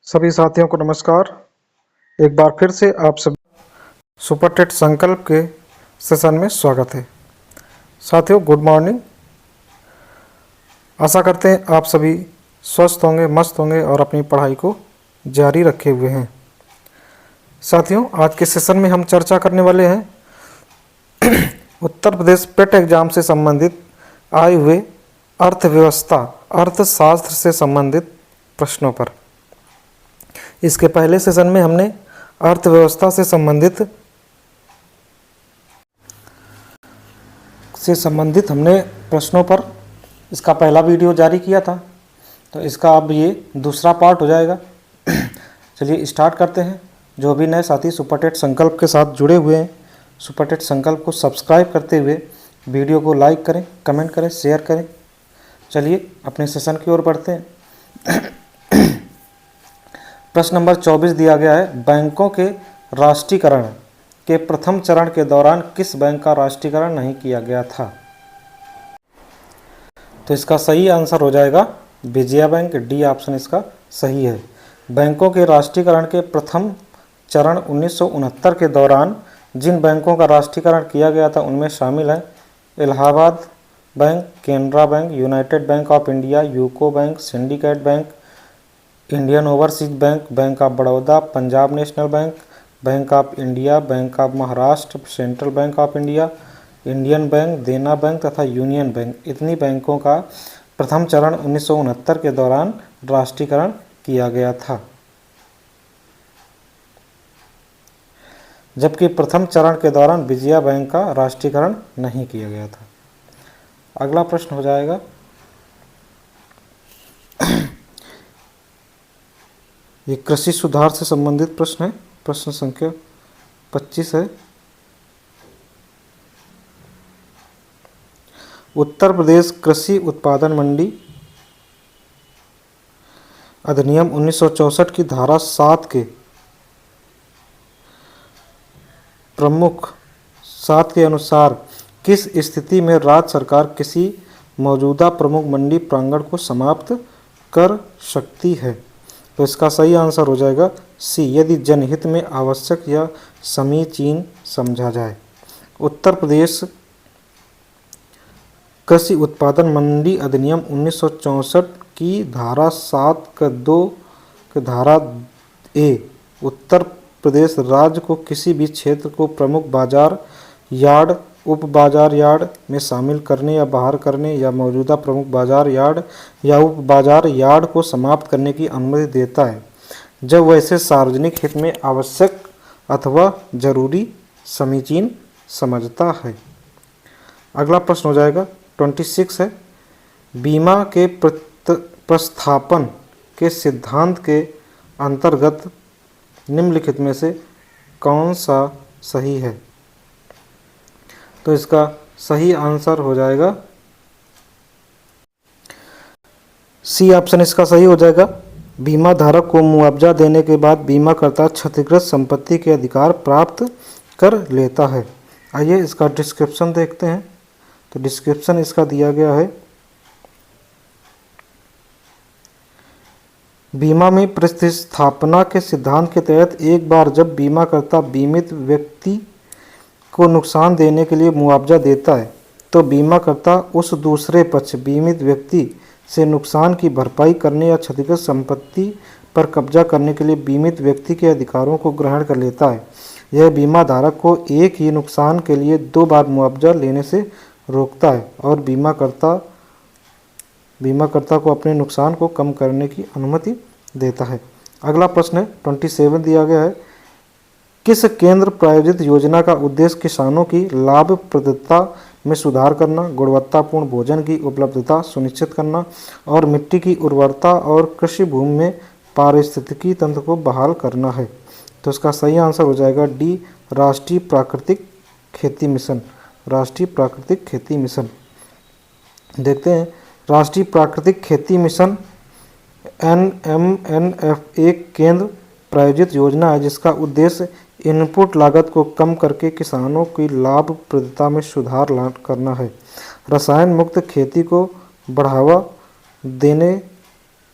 सभी साथियों को नमस्कार। एक बार फिर से आप सभी सुपर टेट संकल्प के सेशन में स्वागत है। साथियों गुड मॉर्निंग। आशा करते हैं आप सभी स्वस्थ होंगे, मस्त होंगे और अपनी पढ़ाई को जारी रखे हुए हैं। साथियों आज के सेशन में हम चर्चा करने वाले हैं उत्तर प्रदेश पेट एग्जाम से संबंधित आए हुए अर्थव्यवस्था अर्थशास्त्र से संबंधित प्रश्नों पर। इसके पहले सेशन में हमने अर्थव्यवस्था से संबंधित हमने प्रश्नों पर इसका पहला वीडियो जारी किया था, तो इसका अब ये दूसरा पार्ट हो जाएगा। चलिए स्टार्ट करते हैं। जो भी नए साथी सुपर टेट संकल्प के साथ जुड़े हुए हैं, सुपर टेट संकल्प को सब्सक्राइब करते हुए वीडियो को लाइक करें, कमेंट करें, शेयर करें। चलिए अपने सेशन की ओर बढ़ते हैं। प्रश्न नंबर 24 दिया गया है, बैंकों के राष्ट्रीयकरण के प्रथम चरण के दौरान किस बैंक का राष्ट्रीयकरण नहीं किया गया था? तो इसका सही आंसर हो जाएगा विजया बैंक। डी ऑप्शन इसका सही है। बैंकों के राष्ट्रीयकरण के प्रथम चरण 1969 के दौरान जिन बैंकों का राष्ट्रीयकरण किया गया था उनमें शामिल है Allahabad bank, Canara bank, United bank of India, UCO bank, syndicate bank, Indian overseas bank, bank of Baroda, Punjab national bank, bank of India, bank of Maharashtra, central bank of India, Indian bank, देना बैंक तथा यूनियन बैंक। इतनी बैंकों का प्रथम चरण 1969 के दौरान राष्ट्रीयकरण किया गया था, जबकि प्रथम चरण के दौरान विजया बैंक का राष्ट्रीयकरण नहीं किया गया था। अगला प्रश्न हो जाएगा, ये कृषि सुधार से संबंधित प्रश्न है। प्रश्न संख्या 25 है। उत्तर प्रदेश कृषि उत्पादन मंडी अधिनियम 1964 की धारा 7 के प्रमुख 7 के अनुसार किस स्थिति में राज्य सरकार किसी मौजूदा प्रमुख मंडी प्रांगण को समाप्त कर सकती है? तो इसका सही आंसर हो जाएगा सी, यदि जनहित में आवश्यक या समीचीन समझा जाए। उत्तर प्रदेश कृषि उत्पादन मंडी अधिनियम 1964 की धारा 7 का 2 के धारा ए उत्तर प्रदेश राज्य को किसी भी क्षेत्र को प्रमुख बाजार यार्ड, उप बाजार यार्ड में शामिल करने या बाहर करने या मौजूदा प्रमुख बाजार यार्ड या उप बाजार यार्ड को समाप्त करने की अनुमति देता है जब वैसे सार्वजनिक हित में आवश्यक अथवा जरूरी समीचीन समझता है। अगला प्रश्न हो जाएगा 26 है, बीमा के प्रस्थापन के सिद्धांत के अंतर्गत निम्नलिखित में से कौन सा सही है? तो इसका सही आंसर हो जाएगा सी ऑप्शन इसका सही हो जाएगा। बीमा धारक को मुआवजा देने के बाद बीमाकर्ता क्षतिग्रस्त संपत्ति के अधिकार प्राप्त कर लेता है। आइए इसका डिस्क्रिप्शन देखते हैं। तो डिस्क्रिप्शन इसका दिया गया है, बीमा में प्रतिस्थापना के सिद्धांत के तहत एक बार जब बीमाकर्ता बीमित व्यक्ति को नुकसान देने के लिए मुआवजा देता है तो बीमाकर्ता उस दूसरे पक्ष बीमित व्यक्ति से नुकसान की भरपाई करने या क्षतिग्रस्त संपत्ति पर कब्जा करने के लिए बीमित व्यक्ति के अधिकारों को ग्रहण कर लेता है। यह बीमा धारक को एक ही नुकसान के लिए 2 बार मुआवजा लेने से रोकता है और बीमाकर्ता को अपने नुकसान को कम करने की अनुमति देता है। अगला प्रश्न है 27 दिया गया है, किस केंद्र प्रायोजित योजना का उद्देश्य किसानों की लाभप्रदता में सुधार करना, गुणवत्तापूर्ण भोजन की उपलब्धता सुनिश्चित करना और मिट्टी की उर्वरता और कृषि भूमि में पारिस्थितिकी तंत्र को बहाल करना है? तो इसका सही आंसर हो जाएगा डी, राष्ट्रीय प्राकृतिक खेती मिशन। राष्ट्रीय प्राकृतिक खेती मिशन देखते हैं। राष्ट्रीय प्राकृतिक खेती मिशन NMNF एक केंद्र प्रायोजित योजना है जिसका उद्देश्य इनपुट लागत को कम करके किसानों की लाभप्रदता में सुधार करना है, रसायन मुक्त खेती को बढ़ावा देने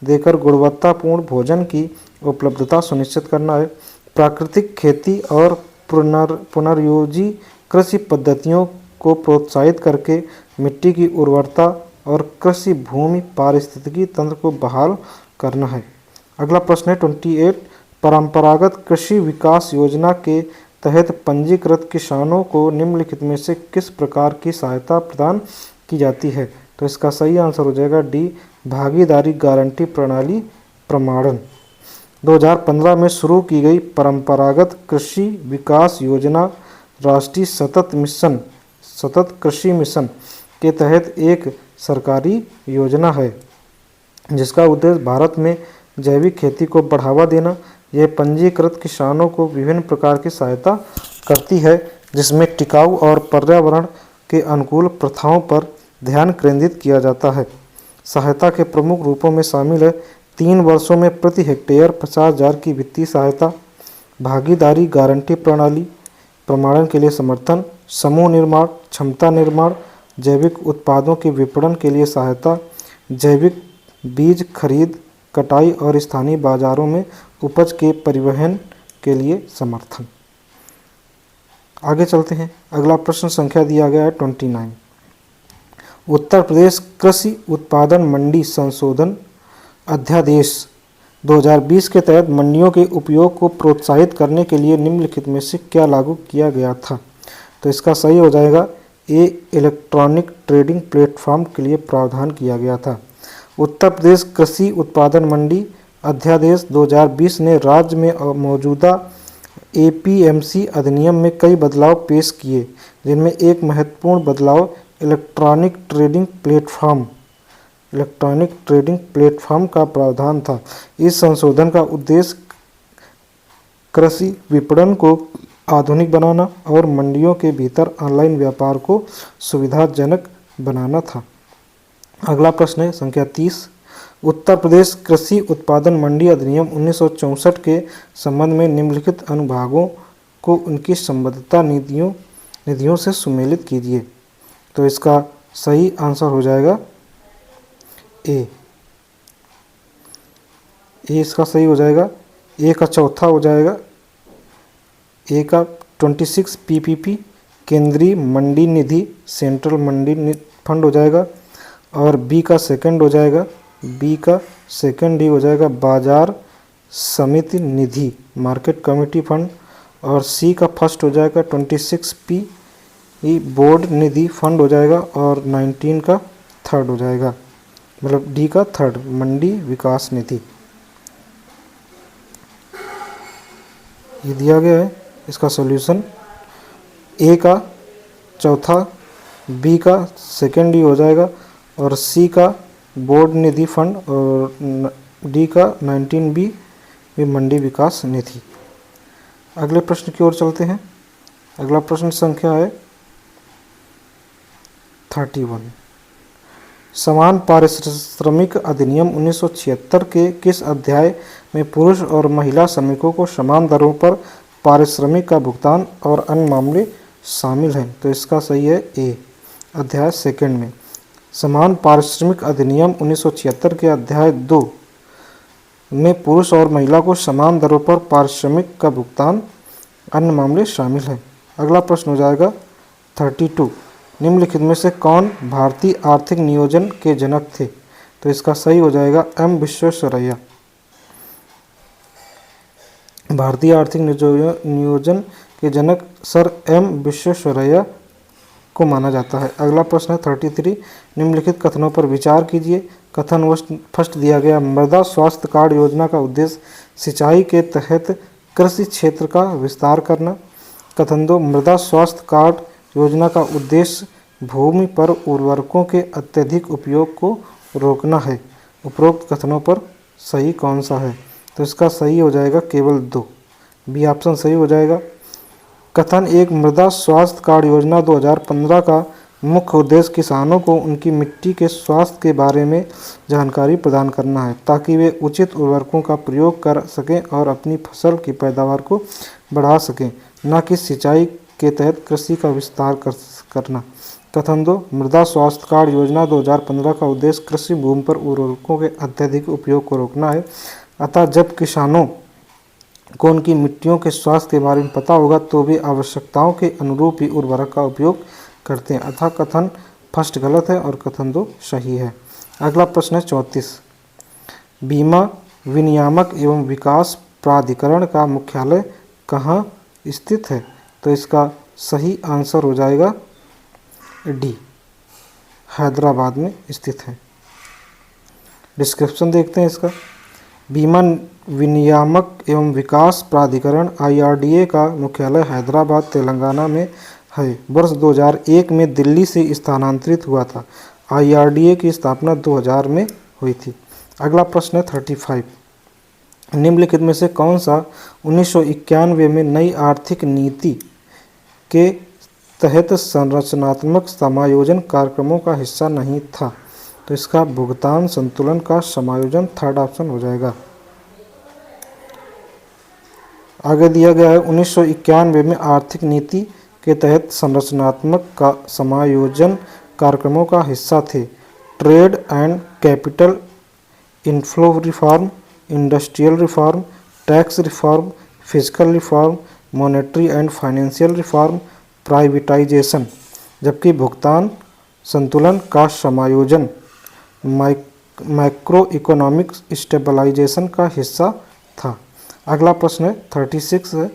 देकर गुणवत्तापूर्ण भोजन की उपलब्धता सुनिश्चित करना है। प्राकृतिक खेती और पुनर्योजी कृषि पद्धतियों को प्रोत्साहित करके मिट्टी की उर्वरता और कृषि भूमि पारिस्थितिकी तंत्र को बहाल करना है। अगला प्रश्न है 28। परंपरागत कृषि विकास योजना के तहत पंजीकृत किसानों को निम्नलिखित में से किस प्रकार की सहायता प्रदान की जाती है? तो इसका सही आंसर हो जाएगा डी, भागीदारी गारंटी प्रणाली प्रमाणन। 2015 में शुरू की गई परंपरागत कृषि विकास योजना राष्ट्रीय सतत कृषि मिशन के तहत एक सरकारी योजना है जिसका उद्देश्य भारत में जैविक खेती को बढ़ावा देना। यह पंजीकृत किसानों को विभिन्न प्रकार की सहायता करती है जिसमें टिकाऊ और पर्यावरण के अनुकूल प्रथाओं पर ध्यान केंद्रित किया जाता है। सहायता के प्रमुख रूपों में शामिल है 3 वर्षों में प्रति हेक्टेयर 50,000 की वित्तीय सहायता, भागीदारी गारंटी प्रणाली प्रमाणन के लिए समर्थन, समूह निर्माण, क्षमता निर्माण, जैविक उत्पादों के विपणन के लिए सहायता, जैविक बीज खरीद, कटाई और स्थानीय बाजारों में उपज के परिवहन के लिए समर्थन। आगे चलते हैं। अगला प्रश्न संख्या दिया गया है 29। उत्तर प्रदेश कृषि उत्पादन मंडी संशोधन अध्यादेश 2020 के तहत मंडियों के उपयोग को प्रोत्साहित करने के लिए निम्नलिखित में से क्या लागू किया गया था? तो इसका सही हो जाएगा ए, इलेक्ट्रॉनिक ट्रेडिंग प्लेटफॉर्म के लिए प्रावधान किया गया था। उत्तर प्रदेश कृषि उत्पादन मंडी अध्यादेश 2020 ने राज्य में मौजूदा एपीएमसी अधिनियम में कई बदलाव पेश किए, जिनमें एक महत्वपूर्ण बदलाव इलेक्ट्रॉनिक ट्रेडिंग प्लेटफॉर्म का प्रावधान था। इस संशोधन का उद्देश्य कृषि विपणन को आधुनिक बनाना और मंडियों के भीतर ऑनलाइन व्यापार को सुविधाजनक बनाना था। अगला प्रश्न है संख्या 30। उत्तर प्रदेश कृषि उत्पादन मंडी अधिनियम 1964 के संबंध में निम्नलिखित अनुभागों को उनकी संबद्धता निधियों से सुमेलित कीजिए। तो इसका सही आंसर हो जाएगा ए। इसका सही हो जाएगा, ए का चौथा हो जाएगा, ए का 26 पीपीपी केंद्रीय मंडी निधि सेंट्रल मंडी फंड हो जाएगा, और बी का सेकंड हो जाएगा, बी का सेकंड ही हो जाएगा बाजार समिति निधि मार्केट कमेटी फंड, और सी का फर्स्ट हो जाएगा 26 पी बोर्ड निधि फंड हो जाएगा, और 19 का थर्ड हो जाएगा, मतलब डी का थर्ड मंडी विकास निधि। ये दिया गया है। इसका सॉल्यूशन ए का चौथा, बी का सेकेंड डी हो जाएगा, और सी का बोर्ड निधि फंड, और डी का 19 बी मंडी विकास निधि। अगले प्रश्न की ओर चलते हैं। अगला प्रश्न संख्या है 31। समान पारिश्रमिक अधिनियम 1976 के किस अध्याय में पुरुष और महिला श्रमिकों को समान दरों पर पारिश्रमिक का भुगतान और अन्य मामले शामिल हैं? तो इसका सही है ए, अध्याय सेकंड में। समान पारिश्रमिक अधिनियम 1976 के अध्याय 2 में पुरुष और महिला को समान दरों पर पारिश्रमिक का भुगतान अन्य मामले शामिल हैं। अगला प्रश्न हो जाएगा 32। निम्नलिखित में से कौन भारतीय आर्थिक नियोजन के जनक थे? तो इसका सही हो जाएगा एम विश्वेश्वरैया। भारतीय आर्थिक नियोजन के जनक सर एम विश्वेश्वरैया को माना जाता है। अगला प्रश्न है 33। निम्नलिखित कथनों पर विचार कीजिए। कथन फर्स्ट दिया गया, मृदा स्वास्थ्य कार्ड योजना का उद्देश्य सिंचाई के तहत कृषि क्षेत्र का विस्तार करना। कथन 2, मृदा स्वास्थ्य कार्ड योजना का उद्देश्य भूमि पर उर्वरकों के अत्यधिक उपयोग को रोकना है। उपरोक्त कथनों पर सही कौन सा है? तो इसका सही हो जाएगा केवल 2, बी ऑप्शन सही हो जाएगा। कथन 1, मृदा स्वास्थ्य कार्ड योजना 2015 का मुख्य उद्देश्य किसानों को उनकी मिट्टी के स्वास्थ्य के बारे में जानकारी प्रदान करना है ताकि वे उचित उर्वरकों का प्रयोग कर सकें और अपनी फसल की पैदावार को बढ़ा सकें, न कि सिंचाई के तहत कृषि का विस्तार करना। कथन 2, मृदा स्वास्थ्य कार्ड योजना 2015 का उद्देश्य कृषि भूमि पर उर्वरकों के अत्यधिक उपयोग को रोकना है। अतः जब किसानों को उनकी मिट्टियों के स्वास्थ्य के बारे में पता होगा तो वे आवश्यकताओं के अनुरूप ही उर्वरक का उपयोग करते हैं। अतः कथन फर्स्ट गलत है और कथन 2 सही है। अगला प्रश्न है 34, बीमा विनियामक एवं विकास प्राधिकरण का मुख्यालय कहाँ स्थित है? तो इसका सही आंसर हो जाएगा डी, हैदराबाद में स्थित है। डिस्क्रिप्शन देखते हैं इसका। बीमा विनियामक एवं विकास प्राधिकरण IRDA का मुख्यालय हैदराबाद तेलंगाना में है। वर्ष 2001 में दिल्ली से स्थानांतरित हुआ था। IRDA की स्थापना 2000 में हुई थी। अगला प्रश्न है 35, निम्नलिखित में से कौन सा 1991 में नई आर्थिक नीति के तहत संरचनात्मक समायोजन कार्यक्रमों का हिस्सा नहीं था? तो इसका भुगतान संतुलन का समायोजन थर्ड ऑप्शन हो जाएगा। आगे दिया गया है 1991 में आर्थिक नीति के तहत संरचनात्मक का समायोजन कार्यक्रमों का हिस्सा थे trade and capital inflow reform, industrial reform, tax reform, physical reform, monetary and financial reform, privatisation. जबकि भुगतान संतुलन का समायोजन मैक्रो इकोनॉमिक स्टेबलाइजेशन का हिस्सा था। अगला प्रश्न है 36 है,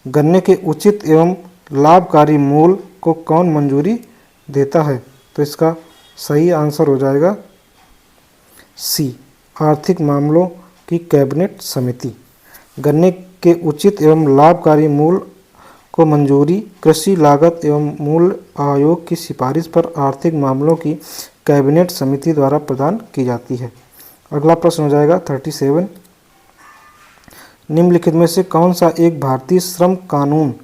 गन्ने के उचित एवं लाभकारी मूल्य को कौन मंजूरी देता है? तो इसका सही आंसर हो जाएगा सी, आर्थिक मामलों की कैबिनेट समिति। गन्ने के उचित एवं लाभकारी मूल्य को मंजूरी कृषि लागत एवं मूल्य आयोग की सिफारिश पर आर्थिक मामलों की कैबिनेट समिति द्वारा प्रदान की जाती है। अगला प्रश्न हो जाएगा 37, निम्नलिखित में से कौन सा एक भारतीय श्रम कानून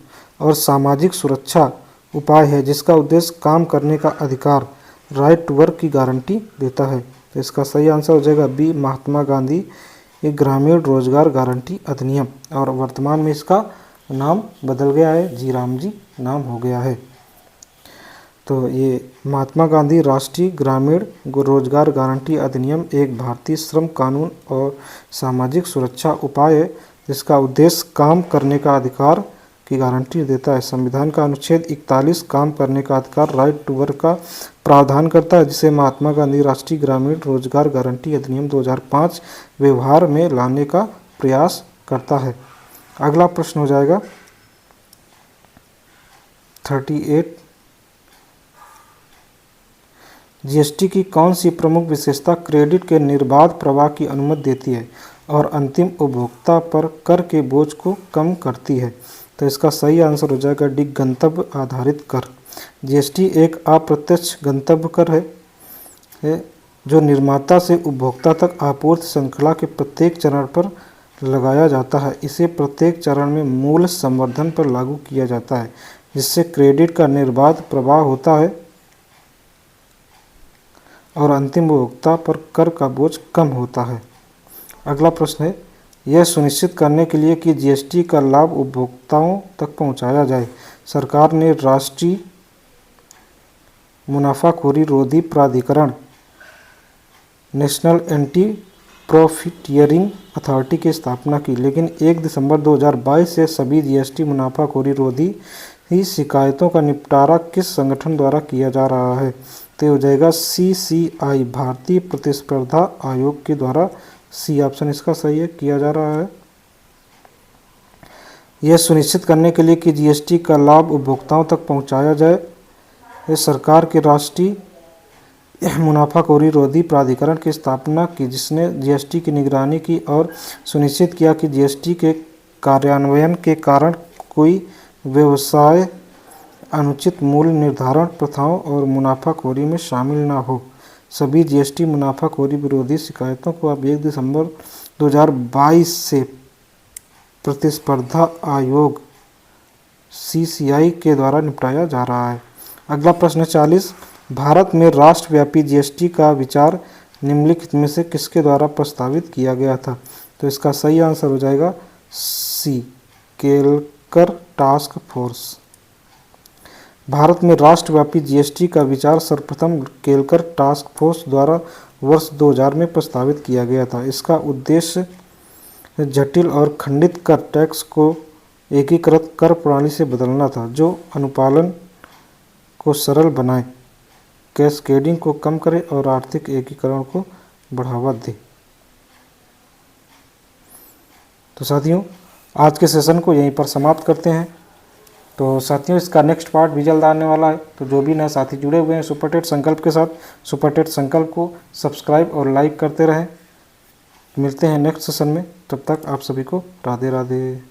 और सामाजिक सुरक्षा उपाय है जिसका उद्देश्य काम करने का अधिकार, राइट टू वर्क की गारंटी देता है? तो इसका सही आंसर हो जाएगा बी, महात्मा गांधी एक ग्रामीण रोजगार गारंटी अधिनियम, और वर्तमान में इसका नाम बदल गया है, जी राम जी नाम हो गया है। तो ये महात्मा गांधी राष्ट्रीय ग्रामीण रोजगार गारंटी अधिनियम एक भारतीय श्रम कानून और सामाजिक सुरक्षा उपाय है जिसका उद्देश्य काम करने का अधिकार की गारंटी देता है। संविधान का अनुच्छेद 41 काम करने का अधिकार, राइट टू वर्क का प्रावधान करता है, जिसे महात्मा गांधी राष्ट्रीय ग्रामीण रोजगार गारंटी अधिनियम 2005 व्यवहार में लाने का प्रयास करता है। अगला प्रश्न हो जाएगा 38, जीएसटी की कौन सी प्रमुख विशेषता क्रेडिट के निर्बाध प्रवाह की अनुमति देती है और अंतिम उपभोक्ता पर कर के बोझ को कम करती है? तो इसका सही आंसर हो जाएगा डी, गंतव्य आधारित कर। जीएसटी एक अप्रत्यक्ष गंतव्य कर है जो निर्माता से उपभोक्ता तक आपूर्ति श्रृंखला के प्रत्येक चरण पर लगाया जाता है। इसे प्रत्येक चरण में मूल्य संवर्धन पर लागू किया जाता है जिससे क्रेडिट का निर्बाध प्रवाह होता है और अंतिम उपभोक्ता पर कर का बोझ कम होता है। अगला प्रश्न है, यह सुनिश्चित करने के लिए कि जीएसटी का लाभ उपभोक्ताओं तक पहुंचाया जाए, सरकार ने राष्ट्रीय मुनाफाखोरी रोधी प्राधिकरण नेशनल एंटी प्रॉफिटियरिंग अथॉरिटी की स्थापना की, लेकिन 1 दिसंबर 2022 से सभी जीएसटी मुनाफाखोरी रोधी ही शिकायतों का निपटारा किस संगठन द्वारा किया जा रहा है? तो हो जाएगा CCI, भारतीय प्रतिस्पर्धा आयोग के द्वारा। सी ऑप्शन इसका सही है, किया जा रहा है। यह सुनिश्चित करने के लिए कि जीएसटी का लाभ उपभोक्ताओं तक पहुंचाया जाए, यह सरकार के राष्ट्रीय मुनाफाखोरी रोधी प्राधिकरण की स्थापना की जिसने जीएसटी की निगरानी की और सुनिश्चित किया कि जीएसटी के कार्यान्वयन के कारण कोई व्यवसाय अनुचित मूल्य निर्धारण प्रथाओं और मुनाफाखोरी में शामिल न हो। सभी जीएसटी मुनाफाखोरी विरोधी शिकायतों को अब 1 दिसंबर 2022 से प्रतिस्पर्धा आयोग CCI के द्वारा निपटाया जा रहा है। अगला प्रश्न 40, भारत में राष्ट्रव्यापी जीएसटी का विचार निम्नलिखित में से किसके द्वारा प्रस्तावित किया गया था? तो इसका सही आंसर हो जाएगा सी, केलकर टास्क फोर्स। भारत में राष्ट्रव्यापी जीएसटी का विचार सर्वप्रथम केलकर टास्क फोर्स द्वारा वर्ष 2000 में प्रस्तावित किया गया था। इसका उद्देश्य जटिल और खंडित कर टैक्स को एकीकृत कर प्रणाली से बदलना था, जो अनुपालन को सरल बनाए, कैस्केडिंग को कम करे और आर्थिक एकीकरण को बढ़ावा दे। तो साथियों, आज के सेशन को यहीं पर समाप्त करते हैं। तो साथियों, इसका नेक्स्ट पार्ट भी जल्द आने वाला है। तो जो भी नए साथी जुड़े हुए हैं सुपर टेट संकल्प के साथ, सुपर टेट संकल्प को सब्सक्राइब और लाइक करते रहें। मिलते हैं नेक्स्ट सेशन में, तब तक आप सभी को राधे राधे।